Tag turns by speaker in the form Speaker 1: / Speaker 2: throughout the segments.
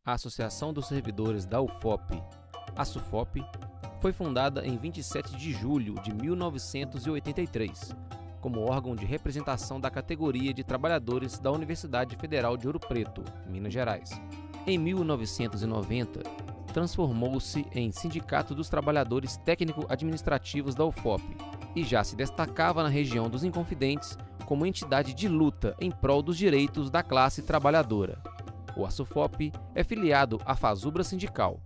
Speaker 1: A Associação dos Servidores da UFOP, a SUFOP, foi fundada em 27 de julho de 1983, como órgão de representação da categoria de trabalhadores da Universidade Federal de Ouro Preto, Minas Gerais. Em 1990, transformou-se em Sindicato dos Trabalhadores Técnico-Administrativos da UFOP e já se destacava na região dos Inconfidentes como entidade de luta em prol dos direitos da classe trabalhadora. O ASUFOP é filiado à Fazubra Sindical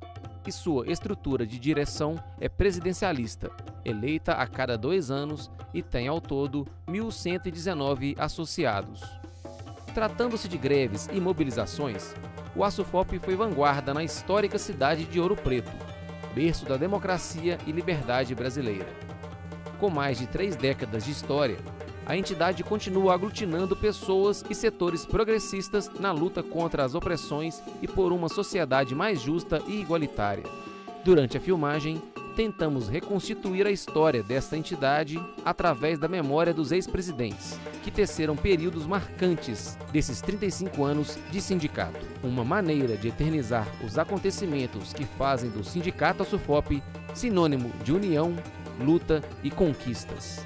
Speaker 1: e sua estrutura de direção é presidencialista, eleita a cada 2 anos e tem ao todo 1.119 associados. Tratando-se de greves e mobilizações, o ASUFOP foi vanguarda na histórica cidade de Ouro Preto, berço da democracia e liberdade brasileira. Com mais de 3 décadas de história, a entidade continua aglutinando pessoas e setores progressistas na luta contra as opressões e por uma sociedade mais justa e igualitária. Durante a filmagem, tentamos reconstituir a história desta entidade através da memória dos ex-presidentes, que teceram períodos marcantes desses 35 anos de sindicato. Uma maneira de eternizar os acontecimentos que fazem do Sindicato ASUFOP sinônimo de união, luta e conquistas.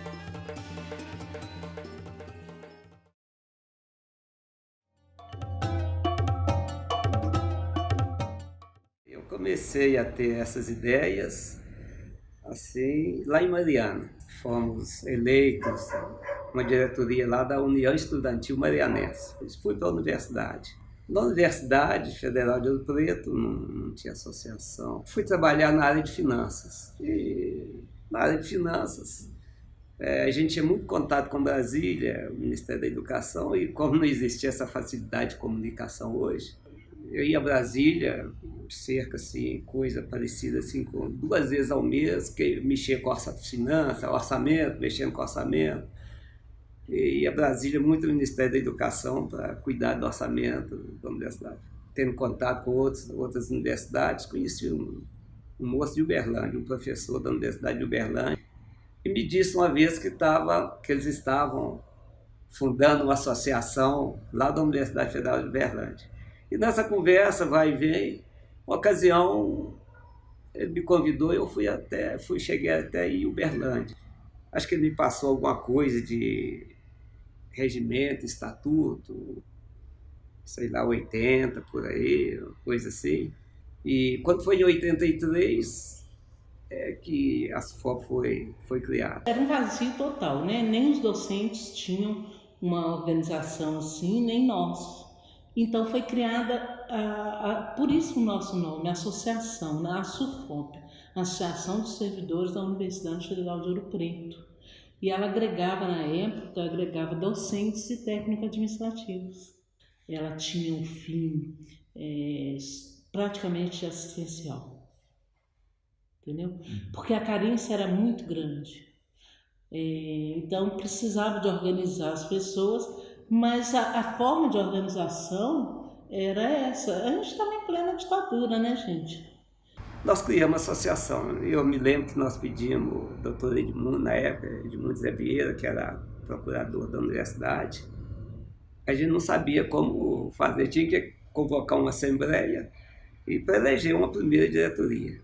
Speaker 2: Eu comecei a ter essas ideias assim lá em Mariana. Fomos eleitos uma diretoria lá da União Estudantil Marianense. Fui para a universidade. Na Universidade Federal de Ouro Preto não tinha associação. Fui trabalhar na área de finanças. E na área de finanças a gente tinha muito contato com Brasília, o Ministério da Educação, e como não existia essa facilidade de comunicação hoje, eu ia a Brasília, cerca assim, coisa parecida assim, com 2 vezes ao mês, que mexia com a finança, orçamento, mexendo com orçamento. E ia a Brasília muito no Ministério da Educação para cuidar do orçamento da universidade. Tendo contato com outras universidades, conheci um moço de Uberlândia, um professor da Universidade de Uberlândia, e me disse uma vez que eles estavam fundando uma associação lá da Universidade Federal de Uberlândia. E nessa conversa, vai e vem, uma ocasião, ele me convidou e eu cheguei até em Uberlândia. Acho que ele me passou alguma coisa de regimento, estatuto, sei lá, 80, por aí, coisa assim. E quando foi em 83, que a SUFOP foi criada.
Speaker 3: Era um vazio total, né? Nem os docentes tinham uma organização assim, nem nós. Então foi criada, por isso o nosso nome, associação, a SUFOP, Associação dos Servidores da Universidade Federal de Ouro Preto. E ela na época, agregava docentes e técnicos administrativos. Ela tinha um fim praticamente assistencial, entendeu? Porque a carência era muito grande. Então precisava de organizar as pessoas, mas a forma de organização era essa. A gente estava em plena ditadura, né, gente?
Speaker 2: Nós criamos uma associação. Eu me lembro que nós pedimos o doutor Edmundo, na época, Edmundo Zé Vieira, que era procurador da universidade. A gente não sabia como fazer, tinha que convocar uma assembleia e para eleger uma primeira diretoria.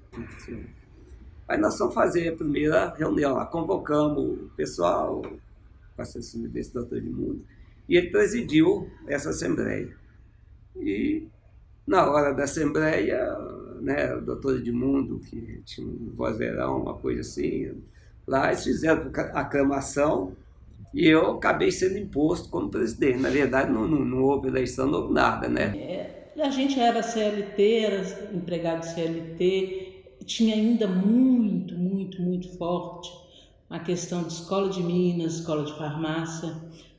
Speaker 2: Aí nós fomos fazer a primeira reunião lá, convocamos o pessoal, com a assessoria desse doutor Edmundo, e ele presidiu essa assembleia. E na hora da assembleia, né, o doutor Edmundo, que tinha um vozeirão, uma coisa assim, lá eles fizeram a aclamação e eu acabei sendo imposto como presidente. Na verdade, não houve eleição, não houve nada, né?
Speaker 3: A gente era CLT, era empregado CLT, tinha ainda muito forte a questão de escola de Minas, escola de farmácia.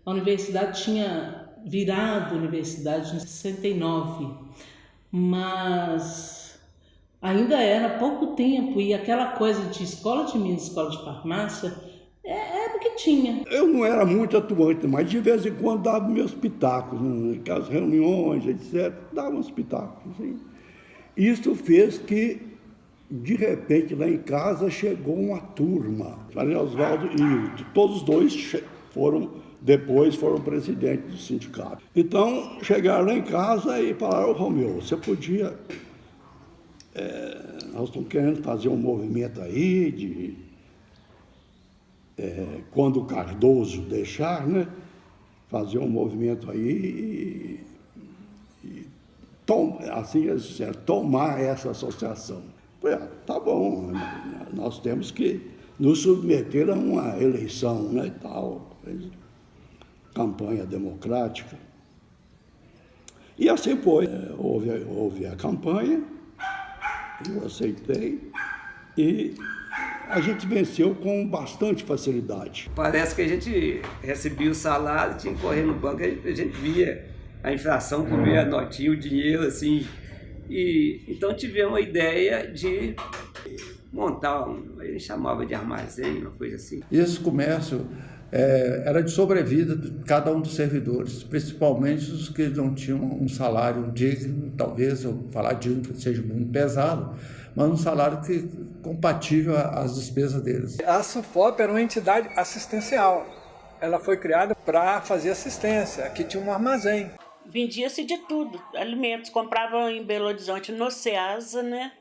Speaker 3: A universidade tinha virado universidade em 69, mas ainda era pouco tempo, e aquela coisa de escola de Minas, escola de farmácia, era o que tinha.
Speaker 4: Eu não era muito atuante, mas de vez em quando dava meus pitacos, nas reuniões, etc., dava uns pitacos. Assim. Isso fez que, de repente, lá em casa chegou uma turma. Maria Oswaldo e todos os dois foram depois foram presidentes do sindicato. Então, chegaram lá em casa e falaram: Romeu, você podia... nós estamos querendo fazer um movimento aí de... quando o Cardoso deixar, né? Fazer um movimento aí assim eles disseram, tomar essa associação. Falei, tá bom, nós temos que nos submeter a uma eleição, né, e tal, campanha democrática. E assim foi. Houve a campanha, eu aceitei, e a gente venceu com bastante facilidade.
Speaker 2: Parece que a gente recebia o salário, tinha que correr no banco, a gente via a inflação comia a notinha, o dinheiro, assim. E então tivemos a ideia de montar, a gente chamava de armazém, uma coisa assim.
Speaker 5: Esse comércio era de sobrevida de cada um dos servidores, principalmente os que não tinham um salário digno, talvez, eu falar digno que seja muito pesado, mas um salário compatível às despesas deles.
Speaker 6: A SUFOP era uma entidade assistencial. Ela foi criada para fazer assistência. Aqui tinha um armazém.
Speaker 7: Vendia-se de tudo, alimentos. Comprava em Belo Horizonte, no Ceasa, né?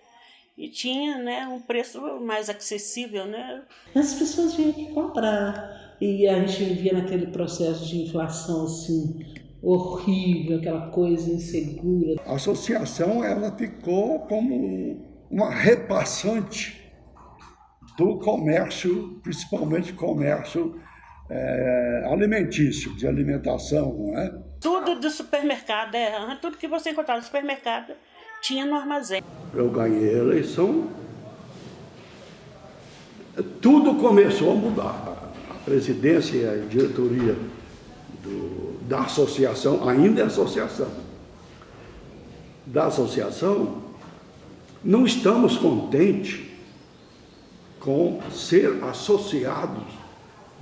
Speaker 7: E tinha, né, um preço mais acessível, né?
Speaker 3: As pessoas vinham aqui comprar. E a gente vivia naquele processo de inflação, assim, horrível, aquela coisa insegura.
Speaker 4: A associação, ela ficou como uma repassante do comércio, principalmente comércio alimentício, de alimentação, não é?
Speaker 7: Tudo do supermercado, tudo que você encontrava no supermercado tinha no armazém.
Speaker 4: Eu ganhei a eleição, tudo começou a mudar. A presidência e a diretoria da associação, ainda é associação, da associação, não estamos contentes com ser associados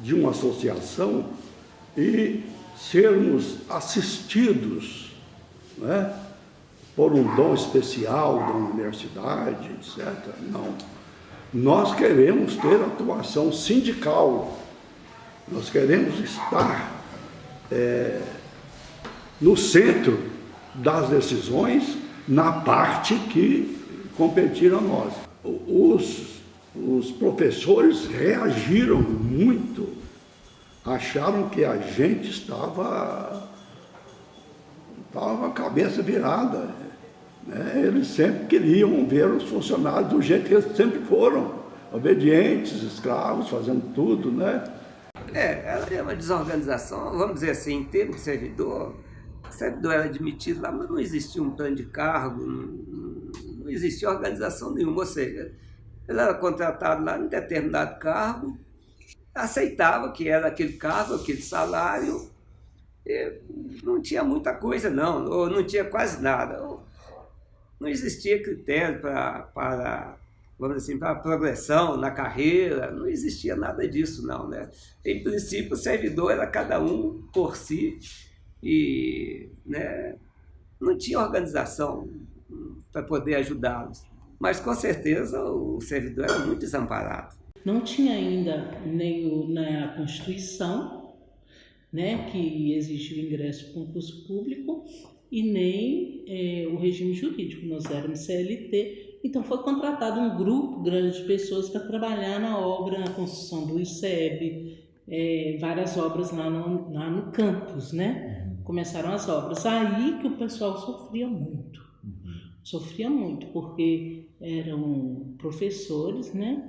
Speaker 4: de uma associação e sermos assistidos, né, por um dom especial da universidade, etc. Não. Nós queremos ter atuação sindical, nós queremos estar no centro das decisões, na parte que competir a nós. Os professores reagiram muito, acharam que a gente estava a cabeça virada, né? Eles sempre queriam ver os funcionários do jeito que eles sempre foram, obedientes, escravos, fazendo tudo, né?
Speaker 2: Ela é uma desorganização, vamos dizer assim, em termos de servidor, o servidor era admitido lá, mas não existia um plano de cargo, não existia organização nenhuma, ou seja, ele era contratado lá em determinado cargo, aceitava que era aquele cargo, aquele salário, não tinha muita coisa não, ou não tinha quase nada, não existia critério para vamos dizer assim, para progressão na carreira, não existia nada disso não, né? Em princípio o servidor era cada um por si e, né, não tinha organização para poder ajudá-los. Mas, com certeza, o servidor era muito desamparado.
Speaker 3: Não tinha ainda nem na Constituição, né, que exigia o ingresso para um concurso público, e nem o regime jurídico. Nós éramos CLT, então foi contratado um grupo grande de pessoas para trabalhar na obra, na construção do ICEB, várias obras lá no campus, né? Começaram as obras. Aí que o pessoal sofria muito. Sofria muito, porque eram professores, né,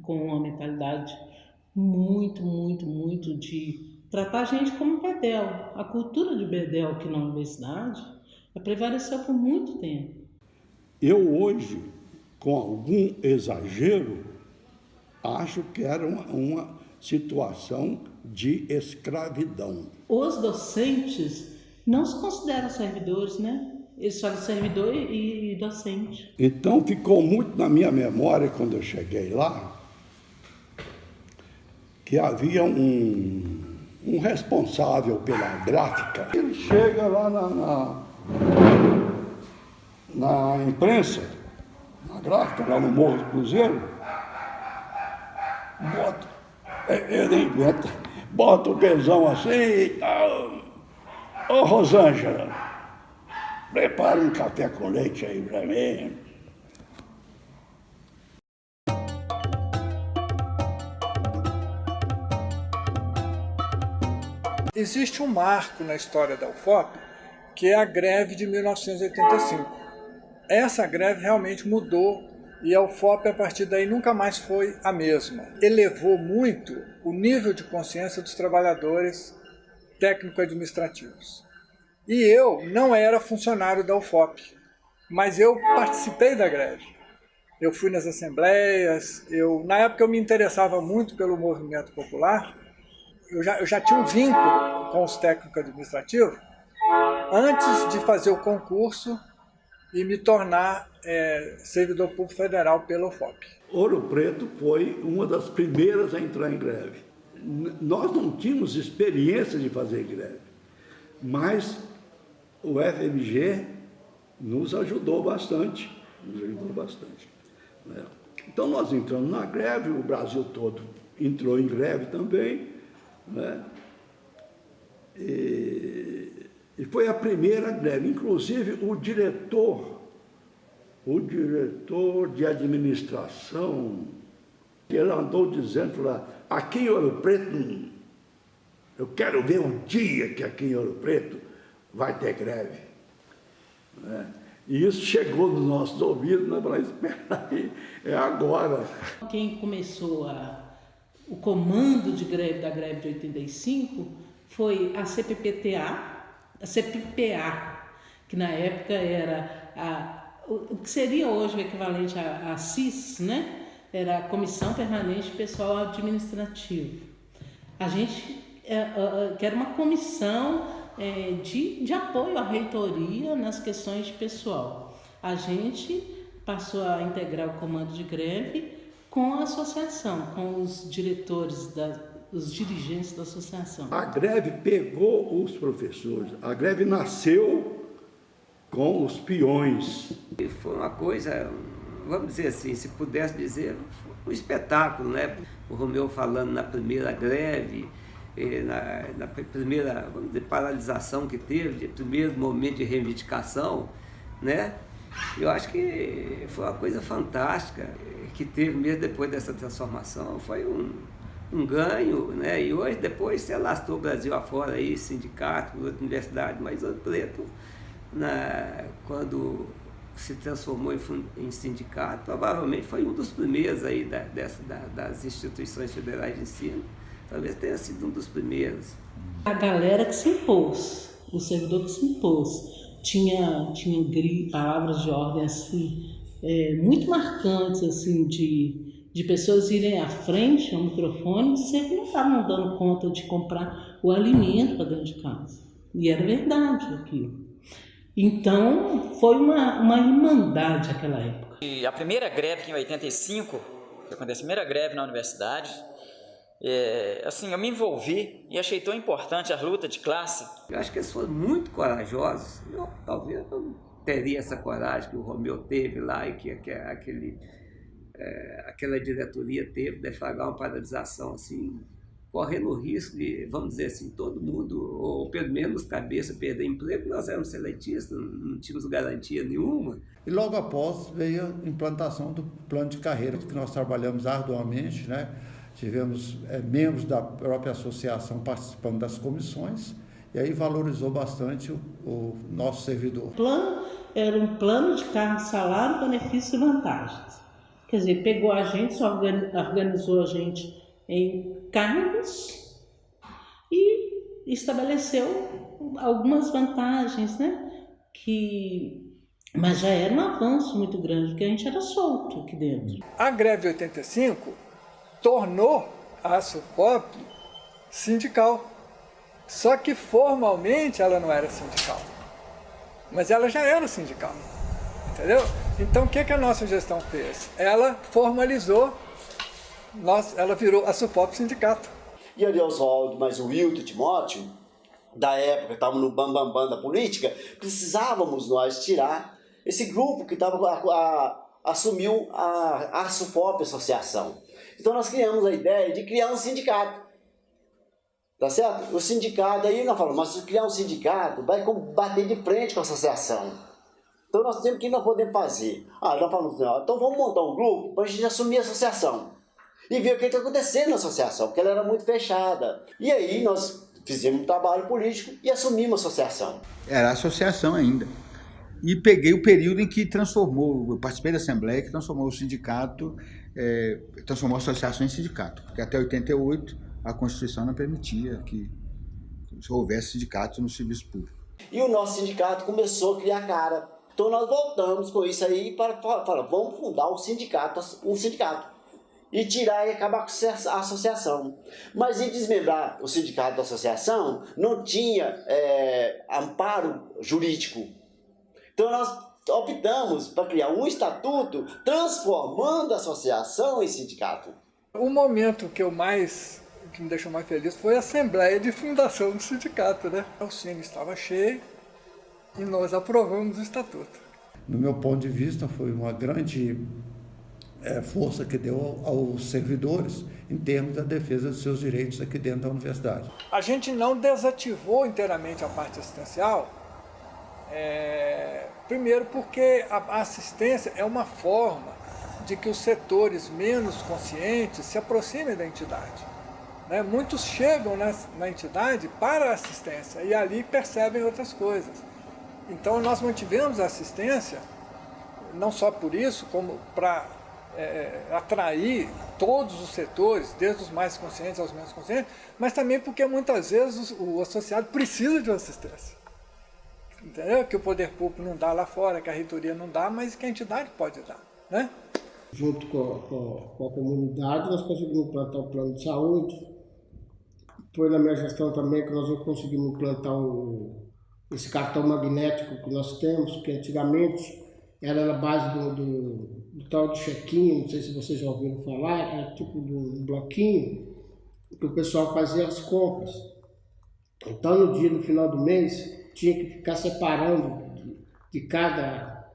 Speaker 3: com uma mentalidade muito de tratar a gente como bedel. A cultura de bedel aqui na universidade prevaleceu por muito tempo.
Speaker 4: Eu hoje, com algum exagero, acho que era uma situação de escravidão.
Speaker 3: Os docentes não se consideram servidores, né? Eles são servidor e docente.
Speaker 4: Então ficou muito na minha memória, quando eu cheguei lá, que havia um responsável pela gráfica. Ele chega lá na imprensa, na gráfica, lá no Morro do Cruzeiro, ele inventa, bota o pezão assim e tal. Ô Rosângela, prepara um café com leite aí pra mim.
Speaker 6: Existe um marco na história da UFOP, que é a greve de 1985. Essa greve realmente mudou e a UFOP, a partir daí, nunca mais foi a mesma. Elevou muito o nível de consciência dos trabalhadores técnico-administrativos. E eu não era funcionário da UFOP, mas eu participei da greve. Eu fui nas assembleias, na época eu me interessava muito pelo movimento popular. Eu já tinha um vínculo com os técnicos administrativos antes de fazer o concurso e me tornar servidor público federal pela UFOP.
Speaker 4: Ouro Preto foi uma das primeiras a entrar em greve. Nós não tínhamos experiência de fazer greve, mas o FMG nos ajudou bastante. Né? Então nós entramos na greve, o Brasil todo entrou em greve também, né? E foi a primeira greve. Inclusive o diretor de administração, ele andou dizendo, falou, aqui em Ouro Preto, eu quero ver um dia que aqui em Ouro Preto vai ter greve. Né? E isso chegou nos nossos ouvidos, nós falamos, espera aí, é agora.
Speaker 3: Quem começou o comando de greve da greve de 85 foi a CPPA, que na época era o que seria hoje o equivalente à CIS, né? Era a Comissão Permanente Pessoal Administrativo. A gente, que era uma comissão de apoio à reitoria nas questões de pessoal. A gente passou a integrar o comando de greve com a associação, com os diretores, os dirigentes da associação.
Speaker 4: A greve pegou os professores, a greve nasceu com os peões.
Speaker 2: Foi uma coisa, vamos dizer assim, se pudesse dizer, um espetáculo, né? O Romeu falando na primeira greve, na primeira, vamos dizer, paralisação que teve, de primeiro momento de reivindicação, né? Eu acho que foi uma coisa fantástica que teve mesmo depois dessa transformação, foi um ganho, né? E hoje, depois, se alastrou o Brasil afora aí, sindicato, universidade, mas Ouro Preto, quando se transformou em sindicato, provavelmente foi um dos primeiros aí das instituições federais de ensino, talvez tenha sido um dos primeiros.
Speaker 3: A galera que se impôs, o servidor que se impôs, tinha palavras de ordem assim, muito marcantes, assim, de pessoas irem à frente ao microfone e dizer que não estavam dando conta de comprar o alimento para dentro de casa. E era verdade aquilo. Então, foi uma irmandade naquela época.
Speaker 8: E a primeira greve, em 85, que aconteceu a primeira greve na universidade, assim, eu me envolvi e achei tão importante a luta de classe.
Speaker 2: Eu acho que eles foram muito corajosos. Talvez eu não teria essa coragem que o Romeu teve lá e que aquela diretoria teve, deflagrar uma paralisação assim, correndo o risco de, vamos dizer assim, todo mundo, ou pelo menos cabeça, perder emprego. Nós éramos seletistas, não tínhamos garantia nenhuma.
Speaker 5: E logo após veio a implantação do plano de carreira, que nós trabalhamos arduamente, né? Tivemos membros da própria associação participando das comissões, e aí valorizou bastante o nosso servidor.
Speaker 3: O plano era um plano de cargo, salário, benefícios e vantagens. Quer dizer, pegou a gente, organizou a gente em cargos e estabeleceu algumas vantagens, né? Mas já era um avanço muito grande, porque a gente era solto aqui dentro.
Speaker 6: A greve de 85 tornou a SUFOP sindical. Só que formalmente ela não era sindical, mas ela já era sindical, entendeu? Então o que a nossa gestão fez? Ela formalizou, ela virou a SUFOP sindicato.
Speaker 9: E ali Oswaldo, mas o Wilton Timóteo, da época, estávamos no bambambam da política, precisávamos nós tirar esse grupo que assumiu a SUFOP, associação. Então nós criamos a ideia de criar um sindicato. Tá certo? O sindicato, aí nós falamos, mas se criar um sindicato, vai bater de frente com a associação. Então nós temos que nós podemos fazer. Nós falamos assim, então vamos montar um grupo para a gente assumir a associação. E ver o que está acontecendo na associação, porque ela era muito fechada. E aí nós fizemos um trabalho político e assumimos a associação.
Speaker 10: Era a associação ainda. E peguei o período em que transformou, eu participei da Assembleia, que transformou o sindicato, transformou a associação em sindicato. Porque até 88 a Constituição não permitia que houvesse sindicato no serviço público.
Speaker 9: E o nosso sindicato começou a criar cara. Então nós voltamos com isso aí para falar, vamos fundar um sindicato e tirar e acabar com a associação. Mas em desmembrar o sindicato da associação, não tinha amparo jurídico. Então nós optamos para criar um estatuto transformando a associação em sindicato.
Speaker 6: O momento que me deixou mais feliz foi a assembleia de fundação do sindicato, né? O Cine estava cheio e nós aprovamos o estatuto.
Speaker 5: No meu ponto de vista, foi uma grande força que deu aos servidores em termos da defesa dos seus direitos aqui dentro da universidade.
Speaker 6: A gente não desativou inteiramente a parte assistencial, primeiro porque a assistência é uma forma de que os setores menos conscientes se aproximem da entidade. Muitos chegam na entidade para a assistência e ali percebem outras coisas. Então nós mantivemos a assistência, não só por isso, como para atrair todos os setores, desde os mais conscientes aos menos conscientes, mas também porque muitas vezes o associado precisa de uma assistência. Entendeu? Que o poder público não dá lá fora, que a reitoria não dá, mas que a entidade pode dar, né?
Speaker 11: Junto com a comunidade, nós conseguimos implantar o plano de saúde. Foi na minha gestão também que nós conseguimos implantar esse cartão magnético que nós temos, que antigamente era na base do tal de chequinho, não sei se vocês já ouviram falar, era tipo de um bloquinho que o pessoal fazia as compras. Então no final do mês tinha que ficar separando de cada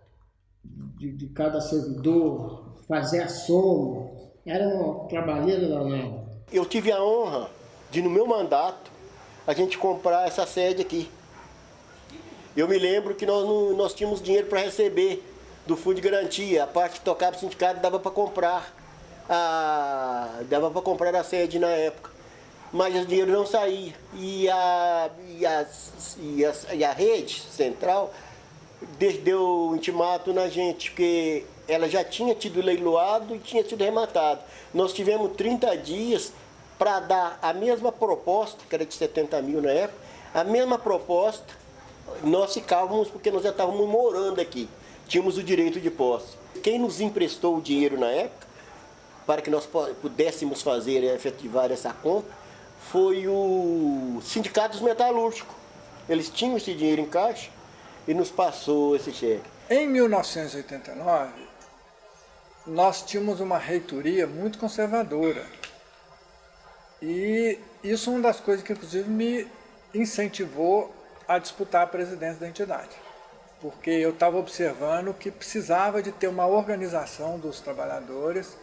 Speaker 11: servidor, fazer a soma, era uma trabalheira danada.
Speaker 12: Eu tive a honra de, no meu mandato, a gente comprar essa sede aqui. Eu me lembro que nós tínhamos dinheiro para receber do Fundo de Garantia, a parte que tocava o sindicato dava para comprar a sede na época, mas o dinheiro não saía. E a rede central deu ultimato na gente, porque ela já tinha tido leiloado e tinha sido rematado. Nós tivemos 30 dias para dar a mesma proposta, que era de 70 mil na época, a mesma proposta, nós ficávamos, porque nós já estávamos morando aqui, tínhamos o direito de posse. Quem nos emprestou o dinheiro na época, para que nós pudéssemos fazer e efetivar essa compra, foi o Sindicato dos Metalúrgicos. Eles tinham esse dinheiro em caixa e nos passou esse cheque.
Speaker 6: Em 1989, nós tínhamos uma reitoria muito conservadora. E isso é uma das coisas que, inclusive, me incentivou a disputar a presidência da entidade. Porque eu estava observando que precisava de ter uma organização dos trabalhadores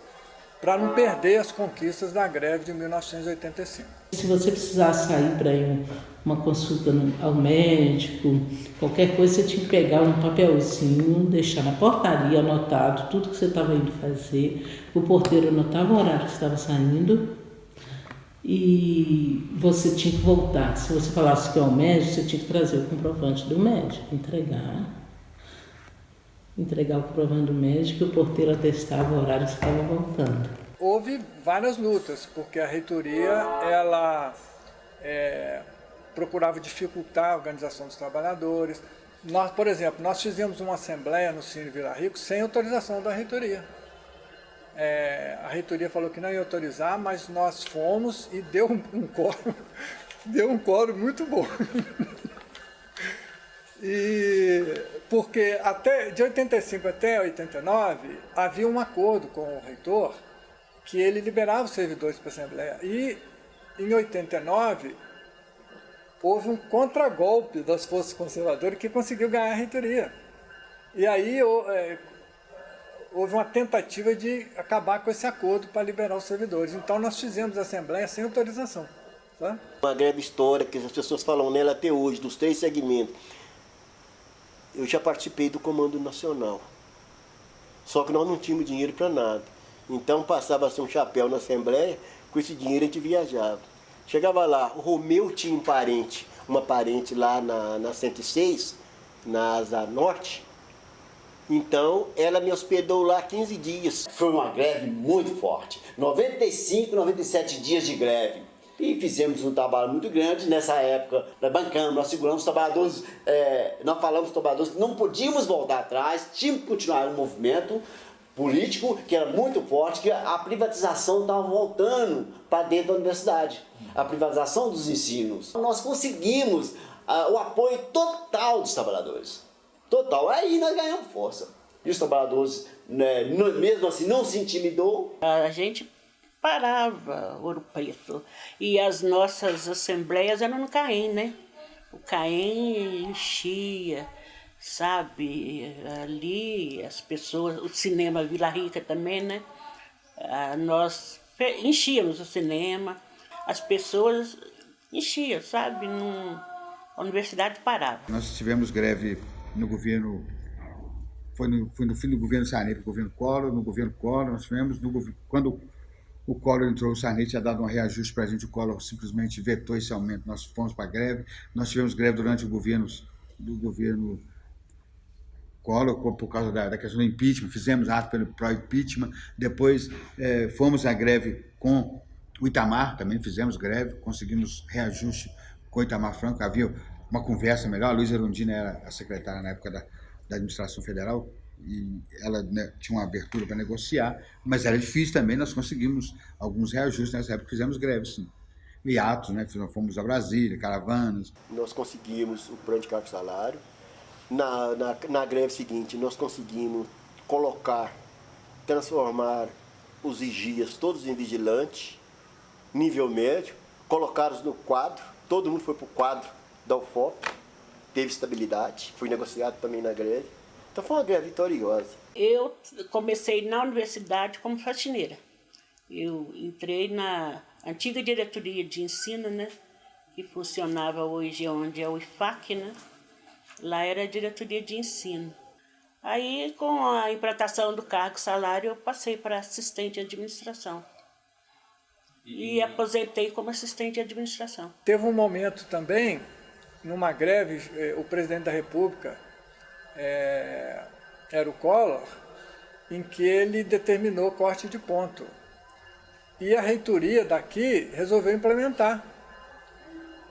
Speaker 6: para não perder as conquistas da greve de 1985.
Speaker 3: Se você precisar sair para ir uma consulta ao médico, qualquer coisa, você tinha que pegar um papelzinho, deixar na portaria anotado tudo que você estava indo fazer, o porteiro anotava o horário que você estava saindo e você tinha que voltar. Se você falasse que é o médico, você tinha que trazer o comprovante do médico, entregar o comprovante do médico e o porteiro atestava o horário que você estava voltando.
Speaker 6: Houve várias lutas, porque a reitoria ela procurava dificultar a organização dos trabalhadores. Nós, por exemplo, nós fizemos uma assembleia no Cine Vila Rico sem autorização da reitoria. A reitoria falou que não ia autorizar, mas nós fomos e deu um quórum muito bom. Porque de 85 até 89 havia um acordo com o reitor que ele liberava os servidores para a Assembleia. E em 89 houve um contragolpe das forças conservadoras que conseguiu ganhar a reitoria. E aí houve uma tentativa de acabar com esse acordo para liberar os servidores. Então nós fizemos a Assembleia sem autorização. Tá?
Speaker 12: Uma greve histórica, que as pessoas falam nela até hoje, dos 3 segmentos. Eu já participei do Comando Nacional. Só que nós não tínhamos dinheiro para nada. Então passava-se um chapéu na Assembleia, com esse dinheiro a gente viajava. Chegava lá, o Romeu tinha uma parente lá na 106, na Asa Norte. Então, ela me hospedou lá 15 dias.
Speaker 9: Foi uma greve muito forte. 95, 97 dias de greve. E fizemos um trabalho muito grande. Nessa época, nós bancamos, nós seguramos os trabalhadores, nós falamos para os trabalhadores que não podíamos voltar atrás, tínhamos que continuar um movimento político que era muito forte, que a privatização estava voltando para dentro da universidade. A privatização dos ensinos. Nós conseguimos o apoio total dos trabalhadores. Total. Aí nós ganhamos força. E os trabalhadores, né, mesmo assim, não se intimidou.
Speaker 7: A gente parava Ouro Preto. E as nossas assembleias eram no CAEM, né? O CAEM enchia, sabe? Ali as pessoas, o cinema Vila Rica também, né? Nós enchíamos o cinema, as pessoas enchiam, sabe? A universidade parava.
Speaker 10: Nós tivemos greve no governo, foi no fim do governo Sarney para o governo Collor, no governo Collor nós tivemos, quando o Collor entrou, o Sarney tinha dado um reajuste para a gente, o Collor simplesmente vetou esse aumento, nós fomos para a greve, nós tivemos greve durante o governo Collor, por causa da questão do impeachment, fizemos ato pelo pró-impeachment, depois fomos à greve com o Itamar, também fizemos greve, conseguimos reajuste com o Itamar Franco, havia uma conversa melhor, a Luísa Erundina era a secretária na época da administração federal, e ela, né, tinha uma abertura para negociar, mas era difícil também, nós conseguimos alguns reajustes nessa época, fizemos greve, sim. E atos, né, fomos a Brasília, caravanas.
Speaker 12: Nós conseguimos o plano de cargo e salário. Na greve seguinte, nós conseguimos transformar os vigias todos em vigilantes, nível médio, colocá-los no quadro, todo mundo foi para o quadro da UFOP, teve estabilidade, foi negociado também na greve. Então foi uma greve vitoriosa.
Speaker 7: Eu comecei na universidade como faxineira. Eu entrei na antiga diretoria de ensino, né, que funcionava hoje onde é o IFAC, né? Lá era a diretoria de ensino. Aí, com a implantação do cargo salário, eu passei para assistente de administração. E aposentei como assistente de administração.
Speaker 6: Teve um momento também, numa greve, o presidente da República, era o Collor, em que ele determinou corte de ponto. E a reitoria daqui resolveu implementar.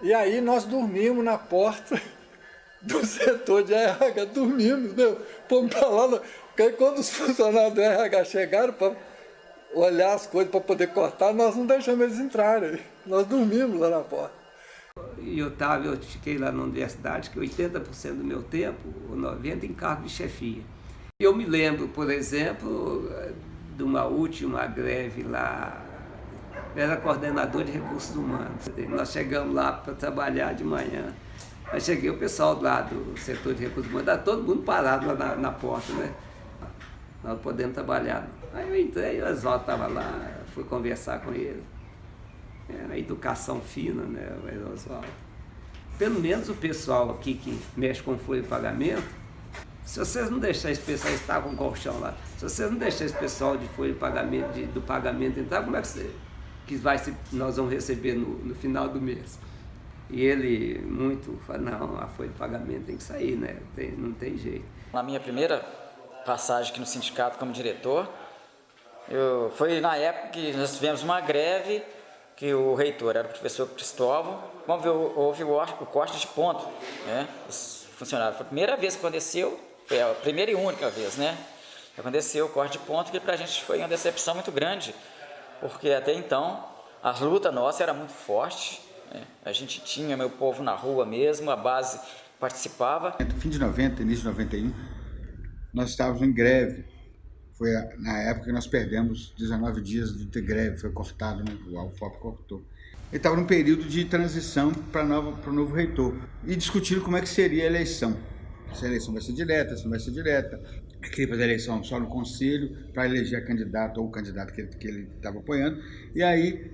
Speaker 6: E aí nós dormimos na porta do setor de RH, dormimos, fomos para lá. Quando os funcionários do RH chegaram para olhar as coisas, para poder cortar, nós não deixamos eles entrarem. Nós dormimos lá na porta.
Speaker 2: E eu fiquei lá na universidade, que 80% do meu tempo, ou 90%, em cargo de chefia. Eu me lembro, por exemplo, de uma última greve lá, eu era coordenador de recursos humanos. Nós chegamos lá para trabalhar de manhã. Aí cheguei, o pessoal lá do setor de recursos humanos, estava todo mundo parado lá na porta, né? Nós podemos trabalhar. Aí eu entrei, o Oswaldo estava lá, fui conversar com ele. Era educação fina, né, o Oswaldo. Pelo menos o pessoal aqui que mexe com folha de pagamento, se vocês não deixarem esse pessoal, está com colchão lá, se vocês não deixarem esse pessoal de folha de pagamento, do pagamento entrar, como é que nós vamos receber no final do mês? E ele falou, não, a folha de pagamento tem que sair, né? Não tem jeito.
Speaker 8: Na minha primeira passagem aqui no sindicato como diretor, foi na época que nós tivemos uma greve, que o reitor era o professor Cristóvão, houve o corte de ponto, né? Os funcionários, foi a primeira vez que aconteceu, foi a primeira e única vez, né? Que aconteceu o corte de ponto, que para a gente foi uma decepção muito grande, porque até então a luta nossa era muito forte, né? A gente tinha meu povo na rua mesmo, a base participava.
Speaker 10: No fim de 90, início de 91, nós estávamos em greve. Foi na época que nós perdemos 19 dias de greve, foi cortado, né? O UFOP cortou. Ele estava num período de transição para o novo reitor e discutindo como é que seria a eleição. Se a eleição vai ser direta, se não vai ser direta. Queria fazer a eleição só no conselho para eleger a candidata ou o candidato que ele estava apoiando. E aí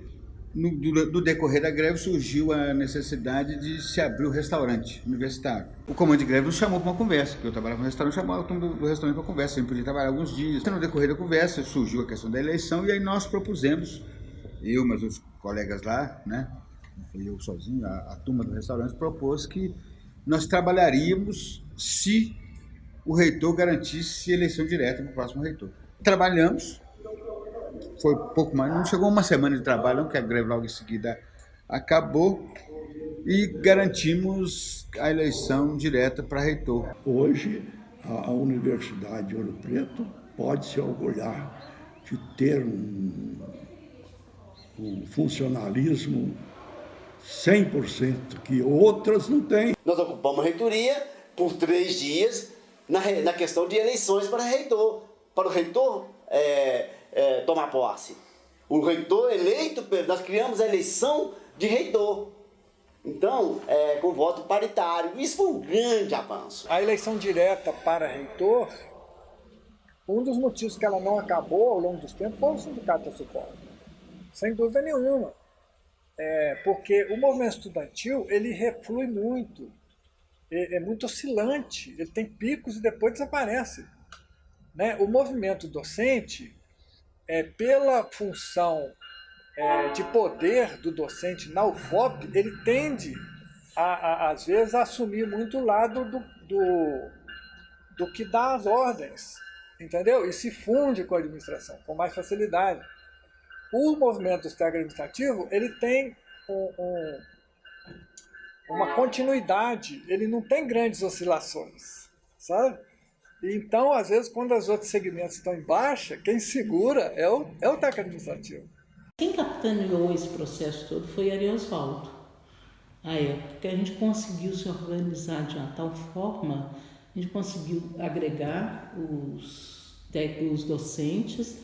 Speaker 10: No decorrer da greve surgiu a necessidade de se abrir o restaurante universitário. O comando de greve nos chamou para uma conversa, porque eu trabalhava no restaurante, chamou a turma do restaurante para conversa, a gente podia trabalhar alguns dias. No decorrer da conversa surgiu a questão da eleição e aí nós propusemos, eu, mas os colegas lá, né, não fui eu sozinho, a turma do restaurante propôs que nós trabalharíamos se o reitor garantisse eleição direta para o próximo reitor. Trabalhamos. Foi pouco mais, não chegou uma semana de trabalho, não, porque a greve logo em seguida acabou, e garantimos a eleição direta para reitor.
Speaker 4: Hoje, a Universidade de Ouro Preto pode se orgulhar de ter um funcionalismo 100%, que outras não têm.
Speaker 9: Nós ocupamos a reitoria por 3 dias na questão de eleições para reitor. Para o reitor tomar posse. O reitor eleito, nós criamos a eleição de reitor. Então, com voto paritário. Isso foi um grande avanço.
Speaker 6: A eleição direta para reitor, um dos motivos que ela não acabou ao longo dos tempos foi o sindicato da SUFOP. Sem dúvida nenhuma. Porque o movimento estudantil, ele reflui muito. É muito oscilante. Ele tem picos e depois desaparece. Né? O movimento docente, pela função de poder do docente na UFOP, ele tende, às vezes, a assumir muito o lado do que dá as ordens, entendeu? E se funde com a administração, com mais facilidade. O movimento administrativo, ele tem uma continuidade, ele não tem grandes oscilações, sabe? Então, às vezes, quando os outros segmentos estão em baixa, quem segura é o técnico administrativo.
Speaker 3: Quem capitaneou esse processo todo foi Ari Oswaldo. A época que a gente conseguiu se organizar de uma tal forma, a gente conseguiu agregar os docentes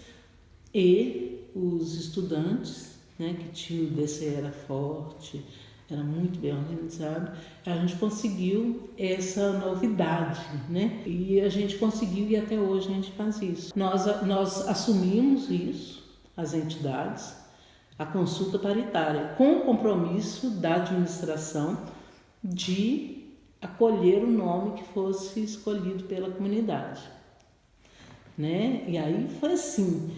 Speaker 3: e os estudantes, né, que tinham o DC era forte, era muito bem organizado. A gente conseguiu essa novidade, né? E a gente conseguiu, e até hoje a gente faz isso. Nós assumimos isso, as entidades, a consulta paritária, com o compromisso da administração de acolher o nome que fosse escolhido pela comunidade, né? E aí foi assim,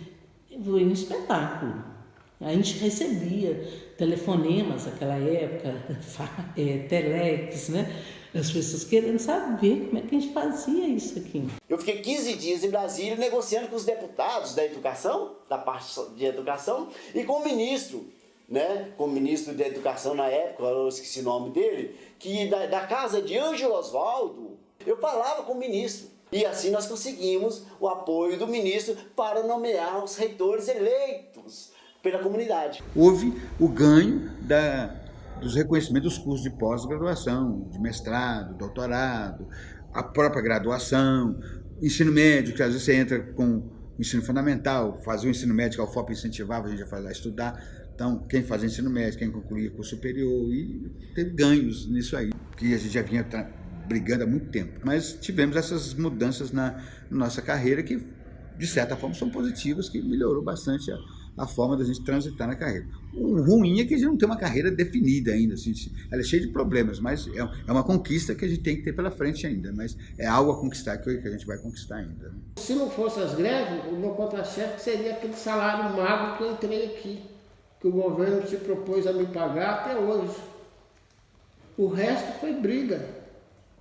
Speaker 3: foi um espetáculo. A gente recebia telefonemas naquela época, telex, né? As pessoas querendo saber como é que a gente fazia isso aqui.
Speaker 9: Eu fiquei 15 dias em Brasília negociando com os deputados da educação, da parte de educação, e com o ministro, né? Com o ministro da educação na época, eu esqueci o nome dele, que da casa de Ângelo Oswaldo, eu falava com o ministro. E assim nós conseguimos o apoio do ministro para nomear os reitores eleitos pela comunidade.
Speaker 10: Houve o ganho dos reconhecimentos dos cursos de pós-graduação, de mestrado, doutorado, a própria graduação, ensino médio, que às vezes você entra com o ensino fundamental, fazia o ensino médio, que a UFOP incentivava a gente a estudar. Então, quem fazia ensino médio, quem concluía curso superior, e teve ganhos nisso aí, que a gente já vinha brigando há muito tempo. Mas tivemos essas mudanças na nossa carreira que, de certa forma, são positivas, que melhorou bastante a forma da gente transitar na carreira. O ruim é que a gente não tem uma carreira definida ainda, assim, ela é cheia de problemas, mas é uma conquista que a gente tem que ter pela frente ainda, mas é algo a conquistar que a gente vai conquistar ainda. Né?
Speaker 11: Se não fosse as greves, o meu contra-cheque seria aquele salário magro que eu entrei aqui, que o governo se propôs a me pagar até hoje. O resto foi briga.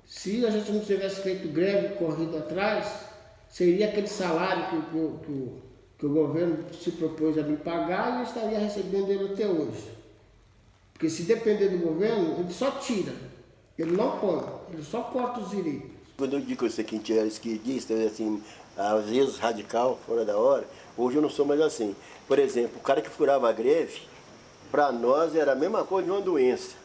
Speaker 11: Se a gente não tivesse feito greve, corrido atrás, seria aquele salário que o governo se propôs a me pagar e eu estaria recebendo ele até hoje. Porque se depender do governo, ele só tira, ele não põe, ele só corta os direitos.
Speaker 12: Quando eu digo que você que era esquerdista, assim, às vezes radical, fora da hora, hoje eu não sou mais assim. Por exemplo, o cara que furava a greve, para nós era a mesma coisa de uma doença.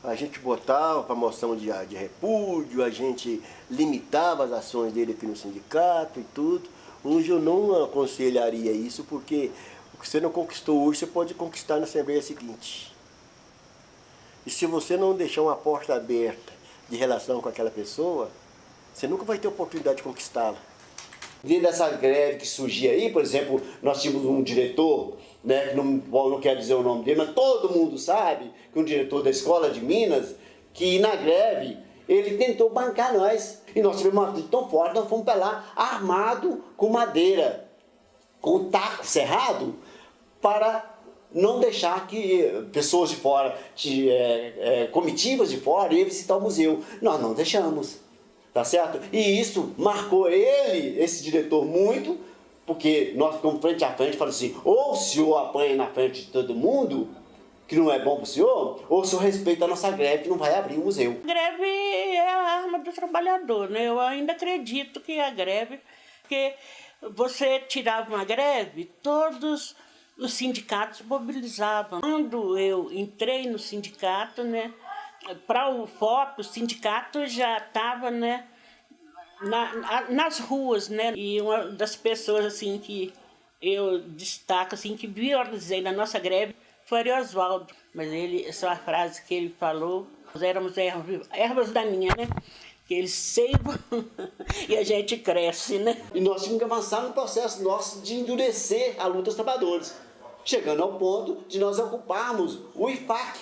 Speaker 12: A gente botava para moção de repúdio, a gente limitava as ações dele aqui no sindicato e tudo. Hoje eu não aconselharia isso, porque o que você não conquistou hoje, você pode conquistar na Assembleia seguinte. E se você não deixar uma porta aberta de relação com aquela pessoa, você nunca vai ter oportunidade de conquistá-la.
Speaker 9: Dentro dessa greve que surgia aí, por exemplo, nós tínhamos um diretor, né, que não quero dizer o nome dele, mas todo mundo sabe que um diretor da Escola de Minas, que na greve ele tentou bancar nós. E nós tivemos uma atitude tão forte, nós fomos para lá armado com madeira, com taco cerrado, para não deixar que pessoas de fora, comitivas de fora, iam visitar o museu. Nós não deixamos, tá certo? E isso marcou esse diretor muito, porque nós ficamos frente a frente e falamos assim, ou o senhor apanha na frente de todo mundo, que não é bom para o senhor, ou o senhor respeita a nossa greve, que não vai abrir o museu.
Speaker 7: A greve é a arma do trabalhador, né? Eu ainda acredito que a greve, porque você tirava uma greve, todos os sindicatos mobilizavam. Quando eu entrei no sindicato, né, para o FOP, o sindicato já estava, né, nas ruas, né? E uma das pessoas assim que eu destaco assim que valorizei na nossa greve foi Oswaldo. Mas essa é uma frase que ele falou: nós éramos ervas daninhas, né? Que eles seivam e a gente cresce, né?
Speaker 9: E nós tínhamos que avançar no processo nosso de endurecer a luta dos trabalhadores, chegando ao ponto de nós ocuparmos o IFAC,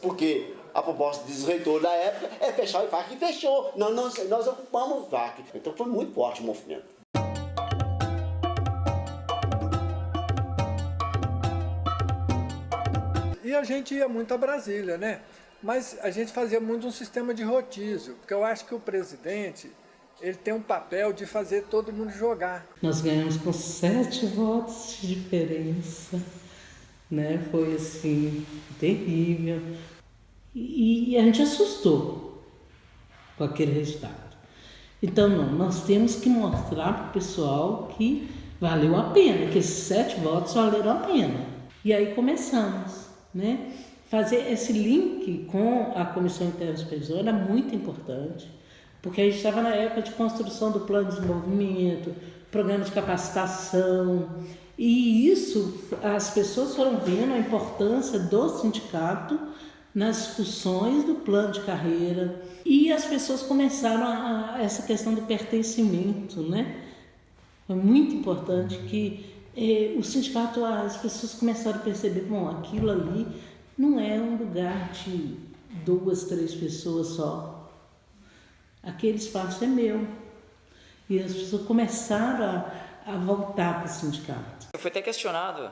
Speaker 9: porque a proposta do reitor da época é fechar o IFAC, e fechou. Nós ocupamos o IFAC. Então foi muito forte o movimento.
Speaker 6: E a gente ia muito a Brasília, né? Mas a gente fazia muito um sistema de rodízio, porque eu acho que o presidente, ele tem um papel de fazer todo mundo jogar.
Speaker 3: Nós ganhamos com 7 votos de diferença, né? Foi assim, terrível. E a gente assustou com aquele resultado. Então, não, nós temos que mostrar para o pessoal que valeu a pena, que esses 7 votos valeram a pena. E aí começamos, né? Fazer esse link com a Comissão Interna Supervisora era muito importante, porque a gente estava na época de construção do plano de desenvolvimento, programa de capacitação, e isso, as pessoas foram vendo a importância do sindicato nas discussões do plano de carreira, e as pessoas começaram essa questão do pertencimento, né? É muito importante que o sindicato, as pessoas começaram a perceber, bom, aquilo ali não é um lugar de 2, 3 pessoas só. Aquele espaço é meu. E as pessoas começaram a voltar para o sindicato.
Speaker 8: Eu fui até questionado,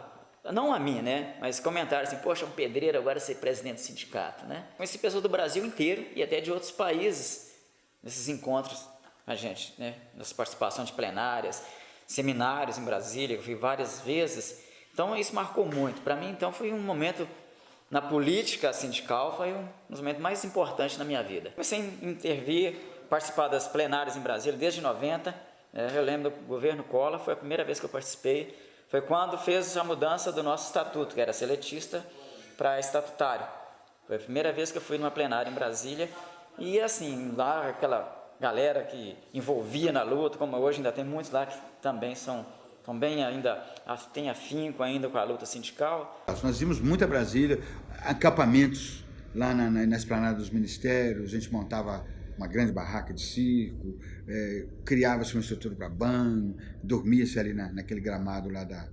Speaker 8: não a mim, né? Mas comentários assim, poxa, um pedreiro agora ser presidente do sindicato, né? Conheci pessoas do Brasil inteiro e até de outros países nesses encontros com a gente, né? Nas participações de plenárias, seminários em Brasília, eu fui várias vezes. Então isso marcou muito. Para mim, então, foi um momento na política sindical, foi um dos momentos mais importantes na minha vida. Comecei a intervir, participar das plenárias em Brasília desde 90. Eu lembro do governo Collor, foi a primeira vez que eu participei. Foi quando fez a mudança do nosso estatuto, que era seletista, para estatutário. Foi a primeira vez que eu fui numa plenária em Brasília. E assim, lá aquela galera que envolvia na luta, como hoje ainda tem muitos lá que também também ainda tem afinco ainda com a luta sindical.
Speaker 10: Nós vimos muito a Brasília, acampamentos lá na esplanada dos ministérios, a gente montava uma grande barraca de circo, criava-se uma estrutura para banho, dormia-se ali naquele gramado lá da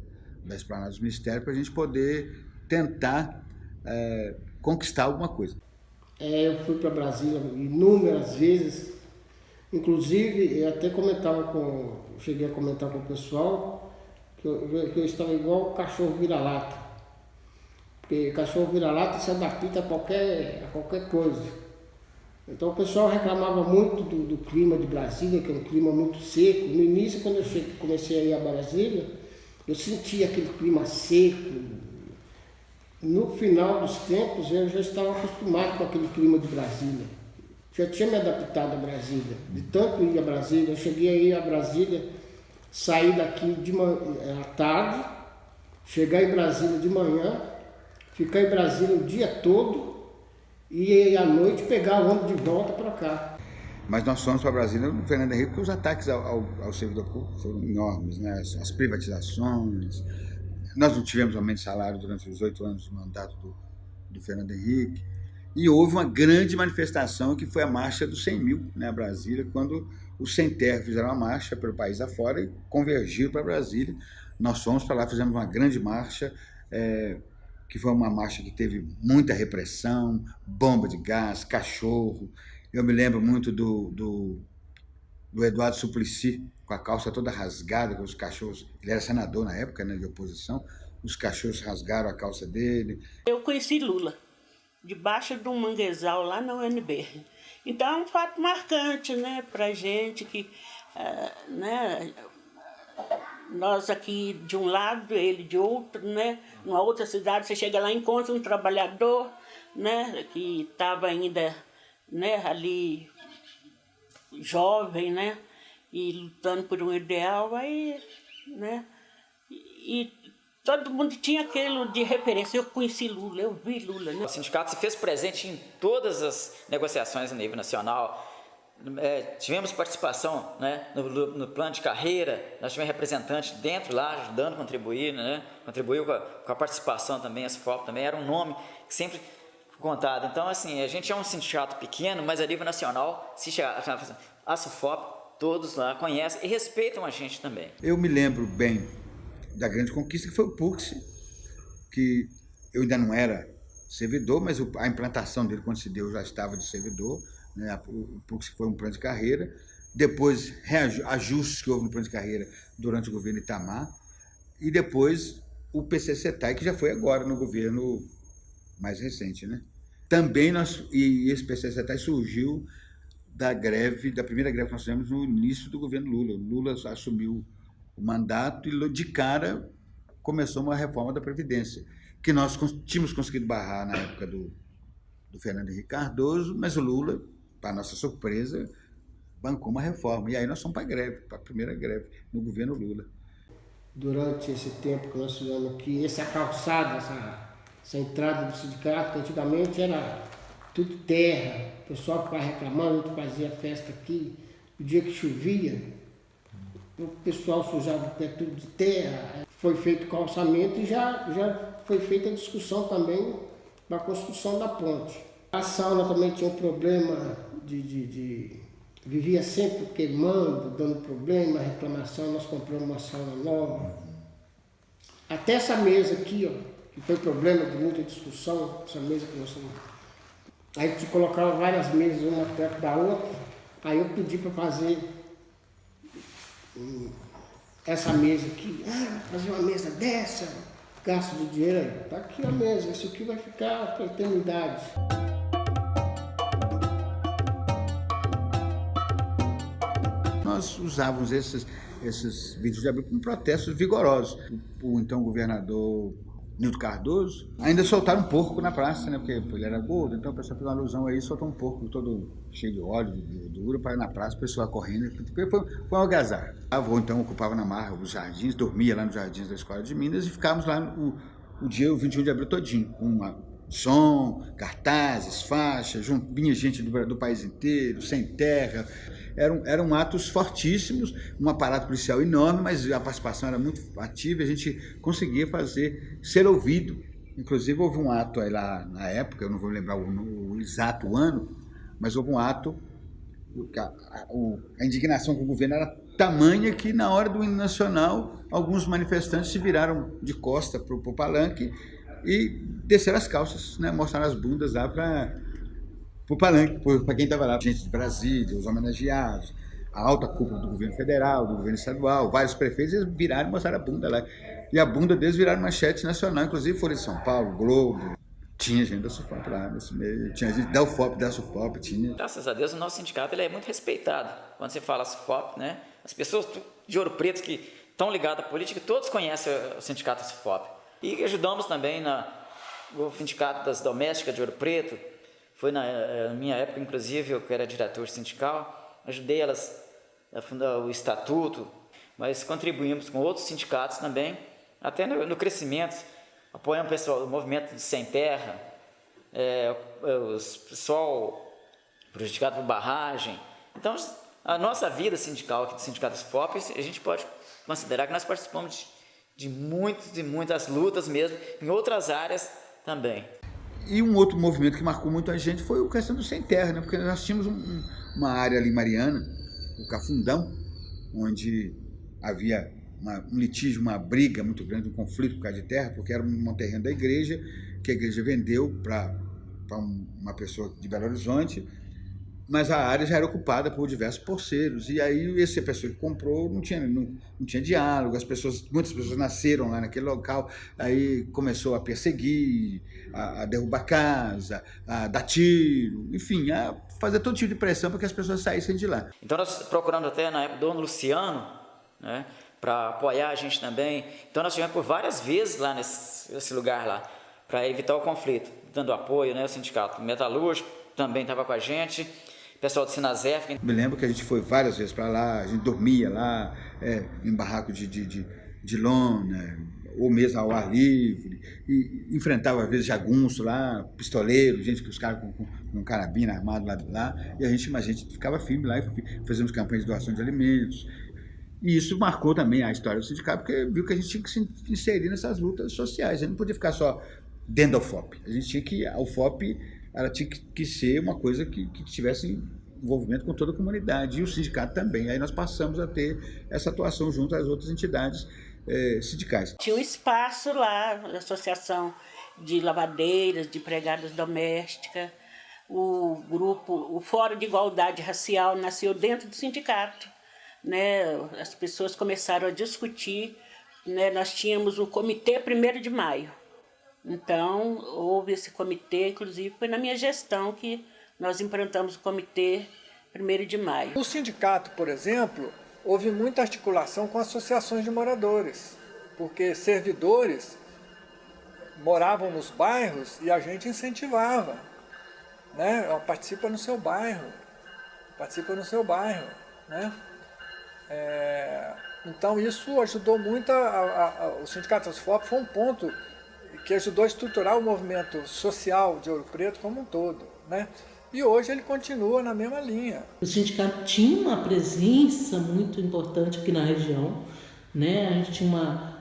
Speaker 10: esplanada dos ministérios, para a gente poder tentar conquistar alguma coisa.
Speaker 11: Eu fui para Brasília inúmeras vezes, inclusive eu até cheguei a comentar com o pessoal que eu estava igual o cachorro vira-lata, porque cachorro vira-lata se adapta a qualquer coisa. Então o pessoal reclamava muito do clima de Brasília, que é um clima muito seco. No início, quando eu comecei a ir a Brasília, eu sentia aquele clima seco. No final dos tempos, eu já estava acostumado com aquele clima de Brasília. Já tinha me adaptado a Brasília. De tanto ir a Brasília, eu cheguei a ir a Brasília, sair daqui à tarde, chegar em Brasília de manhã, ficar em Brasília o dia todo e à noite pegar o ônibus de volta para cá.
Speaker 10: Mas nós fomos para Brasília no Fernando Henrique porque os ataques ao servidor público foram enormes, né? As privatizações. Nós não tivemos aumento de salário durante os 8 anos de mandato do Fernando Henrique. E houve uma grande manifestação que foi a Marcha dos 100 mil, né, Brasília, quando os Sem Terra fizeram uma marcha pelo país afora e convergiram para Brasília. Nós fomos para lá, fizemos uma grande marcha, que foi uma marcha que teve muita repressão, bomba de gás, cachorro. Eu me lembro muito do Eduardo Suplicy, com a calça toda rasgada, com os cachorros. Ele era senador na época, né, de oposição. Os cachorros rasgaram a calça dele.
Speaker 7: Eu conheci Lula debaixo de um manguezal lá na UNB. Então é um fato marcante, né, para a gente que, né, nós aqui de um lado, ele de outro, né, numa outra cidade, você chega lá e encontra um trabalhador, né, que estava ainda, né, ali jovem, né, e lutando por um ideal, aí, né, e todo mundo tinha aquilo de referência. Eu conheci Lula, eu vi Lula, né?
Speaker 8: O sindicato se fez presente em todas as negociações a nível nacional. Tivemos participação, né, no plano de carreira, nós tivemos representante dentro lá, ajudando a contribuir, né, contribuiu com a participação também, a SUFOP também, era um nome que sempre foi contado. Então, assim, a gente é um sindicato pequeno, mas a nível nacional, a SUFOP, todos lá conhecem e respeitam a gente também.
Speaker 10: Eu me lembro bem da grande conquista, que foi o PUCS, que eu ainda não era servidor, mas a implantação dele, quando se deu, já estava de servidor, né? O PUCS foi um plano de carreira, depois ajustes que houve no plano de carreira durante o governo Itamar, e depois o PCCETAI, que já foi agora no governo mais recente, né? Também esse PCCETAI surgiu da primeira greve que nós fizemos no início do governo Lula. O Lula assumiu o mandato e de cara começou uma reforma da Previdência, que nós tínhamos conseguido barrar na época do Fernando Henrique Cardoso, mas o Lula, para nossa surpresa, bancou uma reforma. E aí nós fomos para a greve, para a primeira greve, no governo Lula.
Speaker 11: Durante esse tempo que nós fizemos aqui, essa calçada, essa entrada do sindicato, antigamente era tudo terra, o pessoal ficava reclamando, a gente fazia festa aqui, o dia que chovia, o pessoal sujava o pé tudo de terra. Foi feito o calçamento e já foi feita a discussão também da construção da ponte. A sauna também tinha um problema vivia sempre queimando, dando problema, reclamação. Nós compramos uma sauna nova. Até essa mesa aqui, ó, que foi problema de muita discussão, essa mesa que nós estamos. Aí a gente colocava várias mesas uma perto da outra. Aí eu pedi para fazer essa mesa aqui, fazer uma mesa dessa, gasto de dinheiro, tá aqui a mesa, isso aqui vai ficar para a eternidade.
Speaker 10: Nós usávamos esses 20 de abril como protestos vigorosos. O então governador Nilton Cardoso ainda soltaram um porco na praça, né, porque ele era gordo, então o pessoal fez uma alusão aí, soltou um porco todo cheio de óleo, de gordura, para ir na praça, o pessoal correndo, foi um algazarra. Ou então ocupava na marra os jardins, dormia lá nos jardins da Escola de Minas e ficávamos lá o dia 21 de abril todinho, com som, cartazes, faixas, vinha gente do país inteiro, sem terra. Eram atos fortíssimos, um aparato policial enorme, mas a participação era muito ativa e a gente conseguia ser ouvido. Inclusive, houve um ato aí lá na época, eu não vou lembrar o exato ano, mas houve um ato, a indignação com o governo era tamanha que, na hora do hino nacional, alguns manifestantes se viraram de costa para o palanque e desceram as calças, né, mostraram as bundas lá para o palanque, para quem estava lá, gente de Brasília, os homenageados, a alta cúpula do governo federal, do governo estadual, vários prefeitos, eles viraram e mostraram a bunda lá. E a bunda deles viraram manchete nacional, inclusive foram em São Paulo, Globo, tinha gente da SUFOP lá nesse meio, tinha gente da UFOP, da SUFOP, tinha.
Speaker 8: Graças a Deus o nosso sindicato ele é muito respeitado. Quando você fala SUFOP, né, as pessoas de Ouro Preto que estão ligadas à política, todos conhecem o sindicato SUFOP. E ajudamos também no sindicato das domésticas de Ouro Preto. Foi na minha época, inclusive, eu que era diretor sindical, ajudei elas a fundar o estatuto, mas contribuímos com outros sindicatos também, até no crescimento, apoiamos o pessoal, o movimento de Sem Terra, o pessoal prejudicado por barragem. Então, a nossa vida sindical aqui do Sindicato SUFOP, a gente pode considerar que nós participamos de muitas lutas mesmo, em outras áreas também.
Speaker 10: E um outro movimento que marcou muito a gente foi a questão do Sem Terra, né? Porque nós tínhamos uma área ali mariana, o Cafundão, onde havia um litígio, uma briga muito grande, um conflito por causa de terra, porque era um terreno da igreja, que a igreja vendeu para uma pessoa de Belo Horizonte, mas a área já era ocupada por diversos porceiros, e aí essa pessoa que comprou não tinha diálogo, muitas pessoas nasceram lá naquele local, aí começou a perseguir, a derrubar casa, a dar tiro, enfim, a fazer todo tipo de pressão para que as pessoas saíssem de lá.
Speaker 8: Então nós procuramos até na época do Dom Luciano, né, para apoiar a gente também, então nós estivemos por várias vezes lá nesse lugar lá, para evitar o conflito, dando apoio, né, o sindicato metalúrgico também estava com a gente, pessoal do Sinasef.
Speaker 10: Me lembro que a gente foi várias vezes para lá, a gente dormia lá, em barraco de lona, ou mesmo ao ar livre, e enfrentava às vezes jagunço lá, pistoleiro, gente que os caras com carabina armado lá, e a gente ficava firme lá e fazíamos campanhas de doação de alimentos. E isso marcou também a história do sindicato, porque viu que a gente tinha que se inserir nessas lutas sociais, a gente não podia ficar só dentro da UFOP, a gente tinha que, a UFOP, ela tinha que ser uma coisa que tivesse envolvimento com toda a comunidade, e o sindicato também. Aí nós passamos a ter essa atuação junto às outras entidades sindicais.
Speaker 7: Tinha um espaço lá, a Associação de Lavadeiras, de Empregadas Domésticas, o Fórum de Igualdade Racial nasceu dentro do sindicato, né? As pessoas começaram a discutir, né? Nós tínhamos o Comitê 1º de Maio, então houve esse comitê, inclusive foi na minha gestão que nós implantamos o Comitê 1º de Maio.
Speaker 6: No sindicato, por exemplo, houve muita articulação com associações de moradores, porque servidores moravam nos bairros e a gente incentivava, né? Participa no seu bairro, né? Então isso ajudou muito, o Sindicato das UFOP foi um ponto que ajudou a estruturar o movimento social de Ouro Preto como um todo, né? E hoje ele continua na mesma linha.
Speaker 3: O sindicato tinha uma presença muito importante aqui na região, né? A gente tinha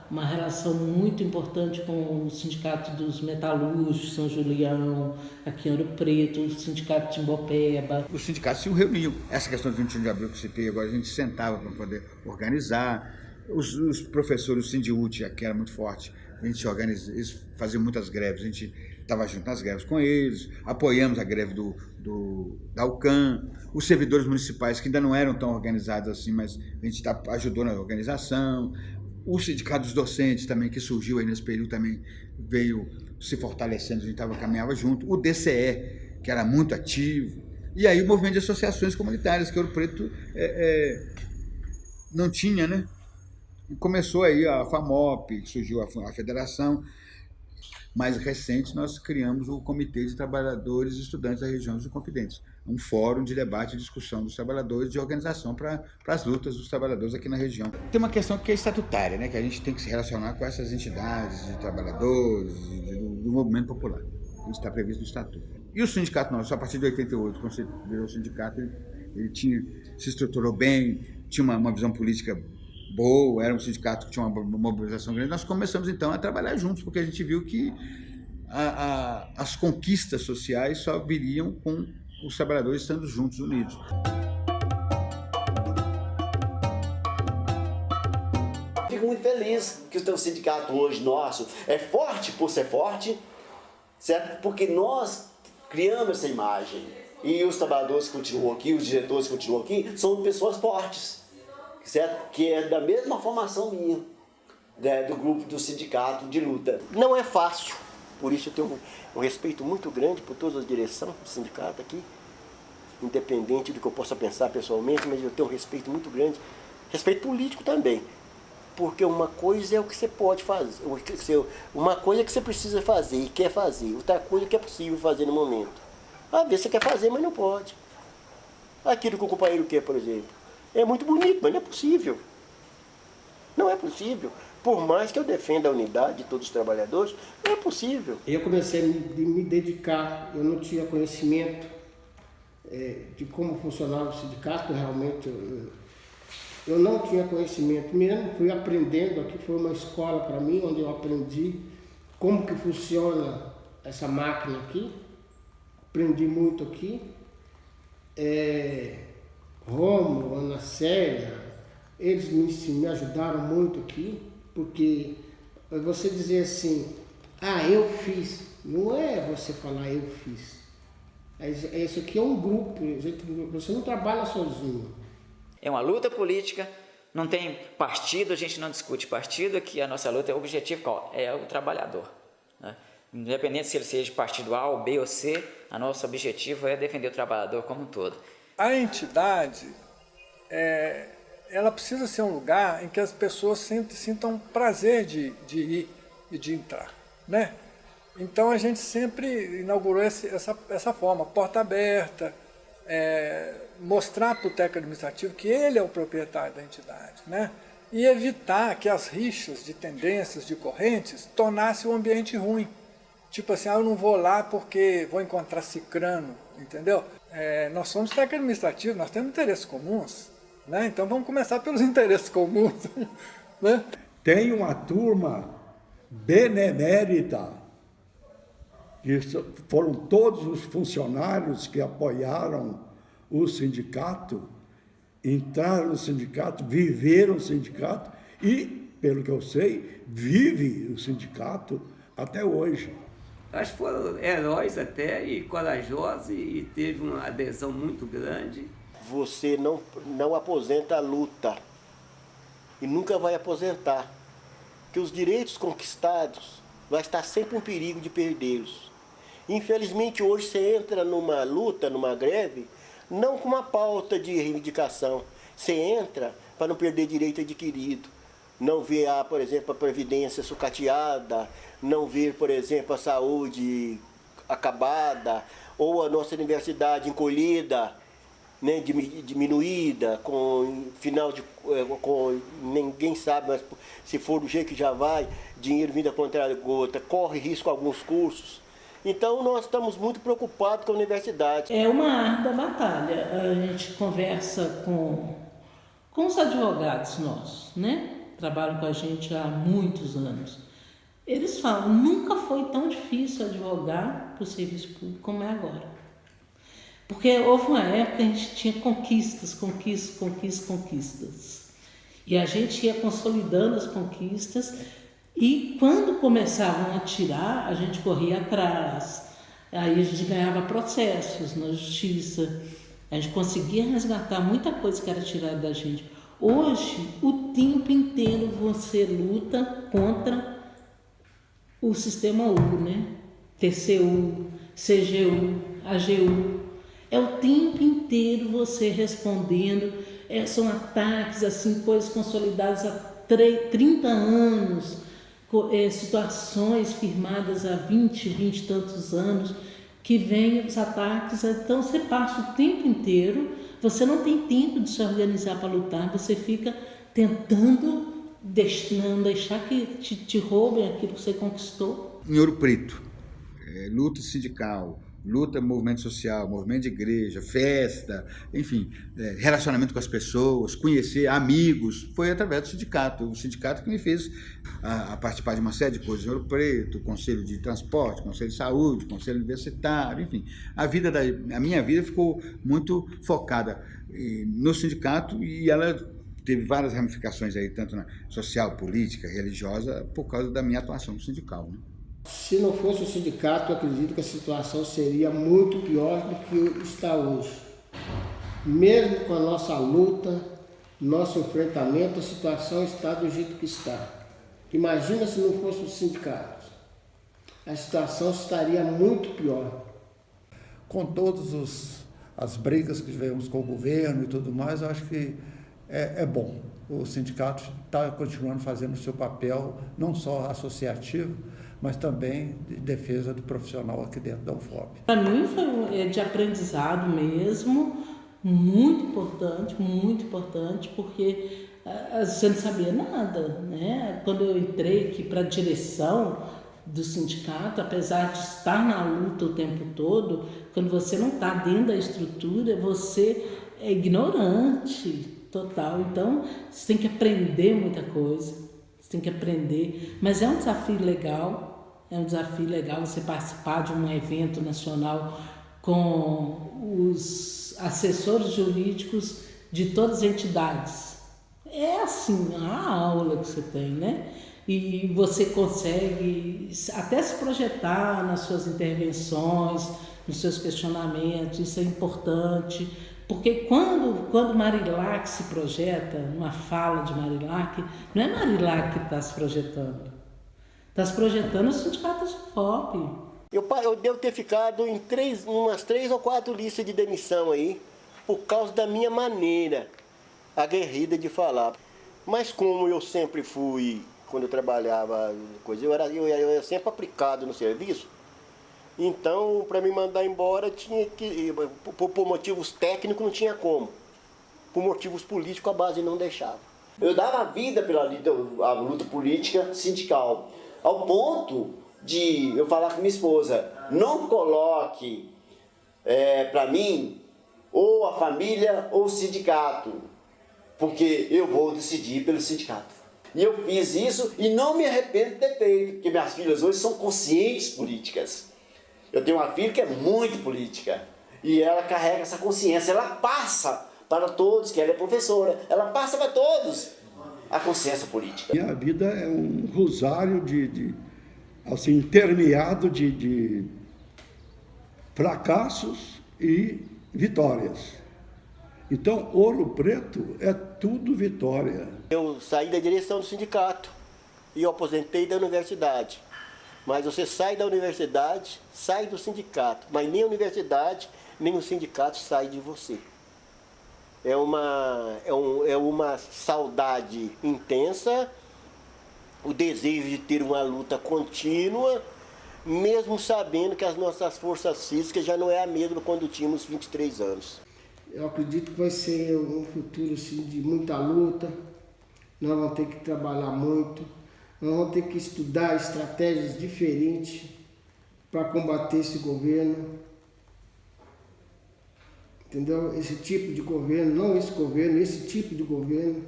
Speaker 3: uma relação muito importante com o Sindicato dos Metalúrgicos, São Julião, aqui em Ouro Preto, o Sindicato de Timbopeba.
Speaker 10: Os sindicatos se reuniam. Essa questão do 21 de abril que citei, agora a gente sentava para poder organizar. Os professores, o Sindiúti, que era muito forte, a gente organizava, eles faziam muitas greves, a gente estava junto nas greves com eles, apoiamos a greve da UCAM, os servidores municipais que ainda não eram tão organizados assim, mas a gente ajudou na organização, o sindicato dos docentes também, que surgiu aí nesse período, também veio se fortalecendo, a gente caminhava junto, o DCE, que era muito ativo, e aí o movimento de associações comunitárias, que Ouro Preto não tinha, né? E começou aí a FAMOP, surgiu a federação. Mais recente, nós criamos o Comitê de Trabalhadores e Estudantes da Região dos Inconfidentes, um fórum de debate e discussão dos trabalhadores, de organização para as lutas dos trabalhadores aqui na região. Tem uma questão que é estatutária, né, que a gente tem que se relacionar com essas entidades de trabalhadores, do movimento popular. Isso está previsto no Estatuto. E o sindicato nosso, a partir de 88, quando você virou o sindicato, ele se estruturou bem, tinha uma visão política boa, era um sindicato que tinha uma mobilização grande. Nós começamos então a trabalhar juntos, porque a gente viu que as conquistas sociais só viriam com os trabalhadores estando juntos, unidos.
Speaker 9: Fico muito feliz que o teu sindicato hoje nosso é forte por ser forte, certo? Porque nós criamos essa imagem e os trabalhadores que continuam aqui, os diretores que continuam aqui, são pessoas fortes, certo? Que é da mesma formação minha, né, do grupo do sindicato de luta. Não é fácil, por isso eu tenho um respeito muito grande por toda a direção do sindicato aqui, independente do que eu possa pensar pessoalmente, mas eu tenho um respeito muito grande, respeito político também, porque uma coisa é o que você pode fazer, uma coisa é que você precisa fazer e quer fazer, outra coisa é que é possível fazer no momento. Às vezes você quer fazer, mas não pode. Aquilo que o companheiro quer, por exemplo. É muito bonito, mas não é possível. Não é possível. Por mais que eu defenda a unidade de todos os trabalhadores, não é possível.
Speaker 11: Eu comecei a me dedicar, eu não tinha conhecimento de como funcionava o sindicato, realmente. Eu não tinha conhecimento mesmo, fui aprendendo, aqui foi uma escola para mim, onde eu aprendi como que funciona essa máquina aqui, aprendi muito aqui. Rômulo, Ana Célia, eles me ajudaram muito aqui, porque você dizer assim, eu fiz, não é você falar eu fiz. Isso aqui é um grupo, você não trabalha sozinho.
Speaker 8: É uma luta política, não tem partido, a gente não discute partido, aqui a nossa luta é o objetivo qual? É o trabalhador. Né? Independente se ele seja de partido A, ou B ou C, o nosso objetivo é defender o trabalhador como um todo.
Speaker 6: A entidade, ela precisa ser um lugar em que as pessoas sintam prazer de ir e de entrar, né? Então a gente sempre inaugurou essa forma, porta aberta, mostrar para o técnico administrativo que ele é o proprietário da entidade, né? E evitar que as rixas de tendências, de correntes, tornassem o ambiente ruim. Tipo assim, eu não vou lá porque vou encontrar cicrano, entendeu? Nós somos técnicos administrativos, nós temos interesses comuns, né? Então vamos começar pelos interesses comuns. Né?
Speaker 4: Tem uma turma benemérita, que foram todos os funcionários que apoiaram o sindicato, entraram no sindicato, viveram o sindicato e, pelo que eu sei, vive o sindicato até hoje.
Speaker 2: Acho que foram heróis até e corajosos e teve uma adesão muito grande.
Speaker 12: Você não aposenta a luta e nunca vai aposentar, porque os direitos conquistados vai estar sempre em perigo de perdê-los. Infelizmente hoje você entra numa luta, numa greve, não com uma pauta de reivindicação, você entra para não perder direito adquirido. Não ver, por exemplo, a previdência sucateada, não ver, por exemplo, a saúde acabada, ou a nossa universidade encolhida, né, diminuída, com final de... ninguém sabe, mas se for do jeito que já vai, dinheiro vindo a contra-gota, corre risco alguns cursos. Então nós estamos muito preocupados com a universidade.
Speaker 3: É uma árdua batalha. A gente conversa com os advogados nossos, né? Trabalham com a gente há muitos anos. Eles falam, nunca foi tão difícil advogar para o serviço público como é agora. Porque houve uma época que a gente tinha conquistas. E a gente ia consolidando as conquistas e quando começavam a tirar, a gente corria atrás. Aí a gente ganhava processos na justiça. A gente conseguia resgatar muita coisa que era tirada da gente. Hoje, o tempo inteiro você luta contra o sistema U, né? TCU, CGU, AGU. É o tempo inteiro você respondendo. São ataques, assim, coisas consolidadas há 30 anos, situações firmadas há 20 e tantos anos, que vêm os ataques. Então você passa o tempo inteiro, você não tem tempo de se organizar para lutar, você fica tentando não deixar que te roubem aquilo que você conquistou.
Speaker 10: Em Ouro Preto, luta sindical, luta movimento social, movimento de igreja, festa, enfim, relacionamento com as pessoas, conhecer amigos, foi através do sindicato. O sindicato que me fez a participar de uma série de coisas em Ouro Preto, Conselho de Transporte, Conselho de Saúde, Conselho Universitário, enfim. A minha vida ficou muito focada no sindicato e ela teve várias ramificações aí, tanto na social, política, religiosa, por causa da minha atuação sindical, né?
Speaker 11: Se não fosse o sindicato, eu acredito que a situação seria muito pior do que está hoje. Mesmo com a nossa luta, nosso enfrentamento, a situação está do jeito que está. Imagina se não fosse os sindicatos. A situação estaria muito pior.
Speaker 5: Com todas as brigas que tivemos com o governo e tudo mais, eu acho que é bom. O sindicato está continuando fazendo o seu papel, não só associativo, mas também de defesa do profissional aqui dentro da UFOP.
Speaker 3: Para mim foi de aprendizado mesmo, muito importante, porque você não sabia nada, né? Quando eu entrei aqui para a direção do sindicato, apesar de estar na luta o tempo todo, quando você não está dentro da estrutura, você é ignorante total. Então, você tem que aprender muita coisa. Você tem que aprender, mas é um desafio legal, É um desafio legal você participar de um evento nacional com os assessores jurídicos de todas as entidades. É assim, a aula que você tem, né? E você consegue até se projetar nas suas intervenções, nos seus questionamentos, isso é importante, porque quando Marilac se projeta, uma fala de Marilac, não é Marilac que está se projetando, está se projetando o sindicato da SUFOP.
Speaker 12: Eu devo ter ficado em umas 3 ou 4 listas de demissão aí, por causa da minha maneira aguerrida de falar. Mas como eu sempre fui, quando eu trabalhava, eu era sempre aplicado no serviço, então para me mandar embora tinha que, por motivos técnicos não tinha como, por motivos políticos a base não deixava.
Speaker 9: Eu dava vida pela luta política sindical, ao ponto de eu falar com minha esposa, não coloque para mim ou a família ou o sindicato, porque eu vou decidir pelo sindicato. E eu fiz isso e não me arrependo de ter feito, porque minhas filhas hoje são conscientes políticas. Eu tenho uma filha que é muito política e ela carrega essa consciência, ela passa para todos, que ela é professora, ela passa para todos a consciência política.
Speaker 4: Minha vida é um rosário assim, intermeado de fracassos e vitórias. Então, Ouro Preto é tudo vitória.
Speaker 12: Eu saí da direção do sindicato e eu aposentei da universidade. Mas você sai da universidade, sai do sindicato, mas nem a universidade, nem o sindicato sai de você. É uma saudade intensa, o desejo de ter uma luta contínua, mesmo sabendo que as nossas forças físicas já não é a mesma quando tínhamos 23 anos.
Speaker 11: Eu acredito que vai ser um futuro assim, de muita luta, nós vamos ter que trabalhar muito, nós vamos ter que estudar estratégias diferentes para combater esse governo, entendeu? Esse tipo de governo, não esse governo, esse tipo de governo.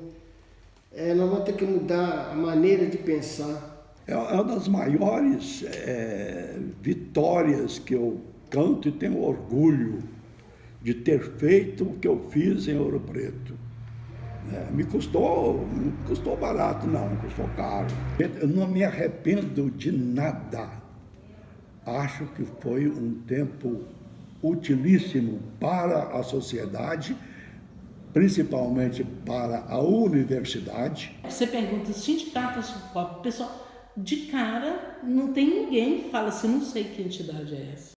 Speaker 11: Nós vamos ter que mudar a maneira de pensar.
Speaker 4: É uma das maiores vitórias que eu canto e tenho orgulho de ter feito o que eu fiz em Ouro Preto. Me custou barato, não, custou caro. Eu não me arrependo de nada. Acho que foi um tempo utilíssimo para a sociedade, principalmente para a universidade.
Speaker 3: Você pergunta, sindicato, SUFOP, pessoal, de cara, não tem ninguém que fala assim, não sei que entidade é essa.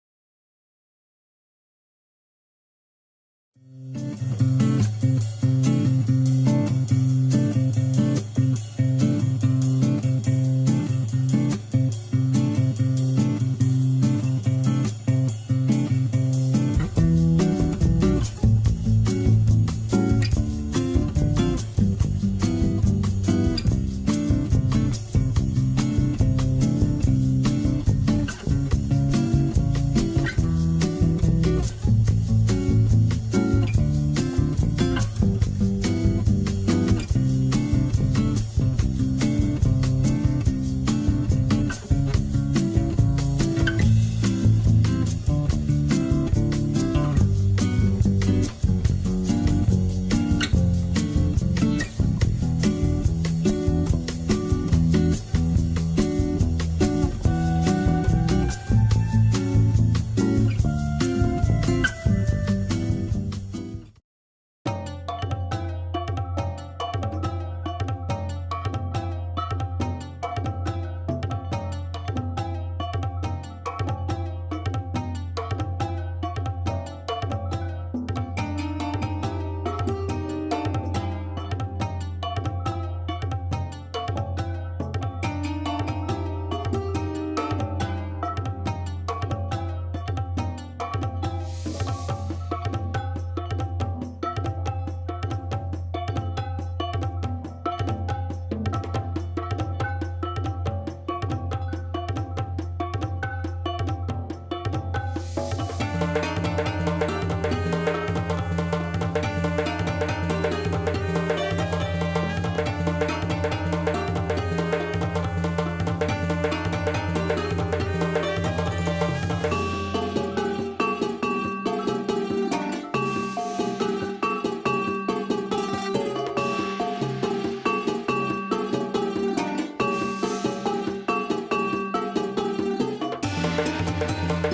Speaker 13: Música